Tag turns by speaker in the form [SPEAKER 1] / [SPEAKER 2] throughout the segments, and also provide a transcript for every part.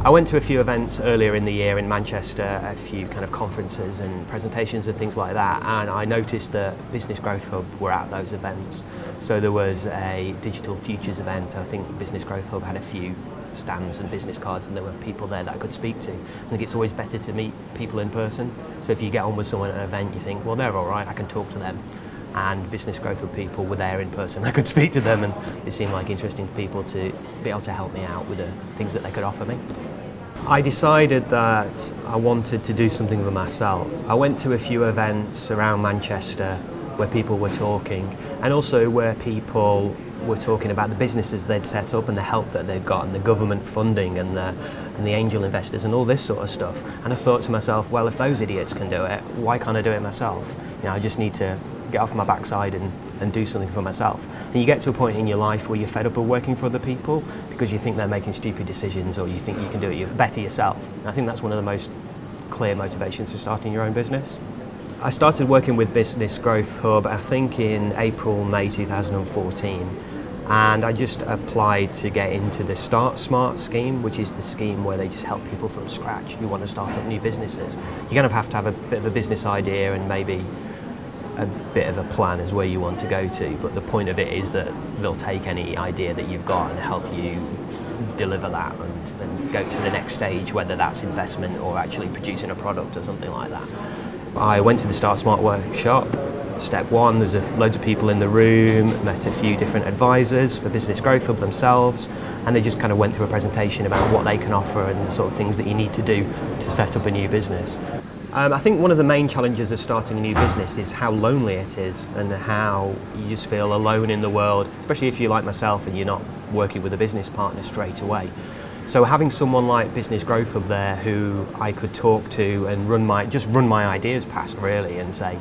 [SPEAKER 1] I went to a few events earlier in the year in Manchester, a few kind of conferences and presentations and things like that, and I noticed that Business Growth Hub were at those events. So there was a digital futures event. I think Business Growth Hub had a few stands and business cards, and there were people there that I could speak to. I think it's always better to meet people in person. So if you get on with someone at an event, you think, well, they're all right, I can talk to them. And Business Growth Hub people were there in person. I could speak to them, and they seemed like interesting people to be able to help me out with the things that they could offer me. I decided that I wanted to do something for myself. I went to a few events around Manchester where people were talking, and also where people were talking about the businesses they'd set up and the help that they'd got and the government funding and the angel investors and all this sort of stuff. And I thought to myself, well, if those idiots can do it, why can't I do it myself? I just need to get off my backside and do something for myself. And you get to a point in your life where you're fed up of working for other people because you think they're making stupid decisions, or you think you can do it better yourself. And I think that's one of the most clear motivations for starting your own business. I started working with Business Growth Hub, I think in April, May 2014. And I just applied to get into the Start Smart scheme, which is the scheme where they just help people from scratch who want to start up new businesses. You kind of have to have a bit of a business idea and maybe a bit of a plan as where you want to go to, but the point of it is that they'll take any idea that you've got and help you deliver that and go to the next stage, whether that's investment or actually producing a product or something like that. I went to the Start Smart workshop. Step one, there's loads of people in the room, met a few different advisors for Business Growth Hub themselves, and they just kind of went through a presentation about what they can offer and the sort of things that you need to do to set up a new business. I think one of the main challenges of starting a new business is how lonely it is and how you just feel alone in the world, especially if you're like myself and you're not working with a business partner straight away. So having someone like Business Growth Hub there who I could talk to and run my ideas past really and say,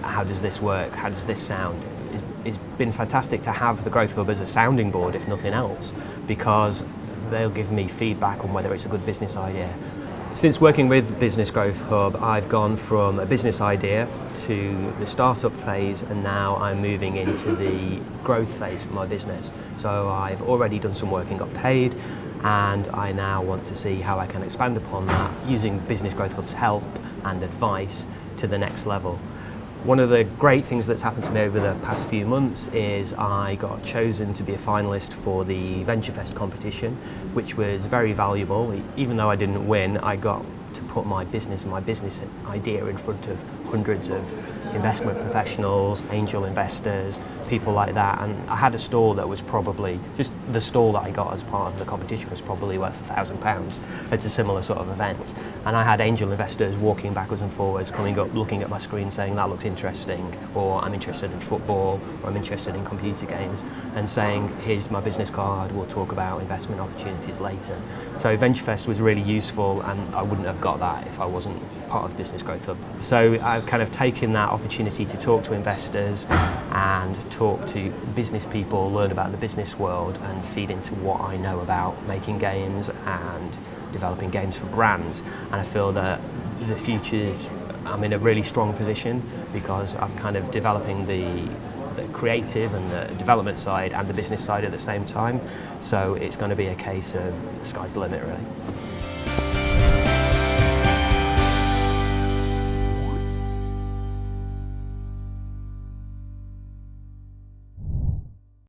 [SPEAKER 1] how does this work? How does this sound? It's been fantastic to have the Growth Hub as a sounding board, if nothing else, because they'll give me feedback on whether it's a good business idea. Since working with Business Growth Hub, I've gone from a business idea to the startup phase, and now I'm moving into the growth phase for my business. So I've already done some work and got paid, and I now want to see how I can expand upon that using Business Growth Hub's help and advice to the next level. One of the great things that's happened to me over the past few months is I got chosen to be a finalist for the VentureFest competition, which was very valuable. Even though I didn't win, I got to put my business and my business idea in front of hundreds of investment professionals, angel investors, people like that. And I had a stall that was probably, just the stall that I got as part of the competition was probably worth £1,000 at a similar sort of event. And I had angel investors walking backwards and forwards, coming up, looking at my screen saying, that looks interesting, or I'm interested in football, or I'm interested in computer games, and saying, here's my business card, we'll talk about investment opportunities later. So VentureFest was really useful, and I wouldn't have got that if I wasn't part of Business Growth Hub. So I've kind of taken that opportunity to talk to investors and talk to business people, learn about the business world, and feed into what I know about making games and developing games for brands. And I feel that the future, I'm in a really strong position because I'm kind of developing the creative and the development side and the business side at the same time. So it's going to be a case of the sky's the limit, really.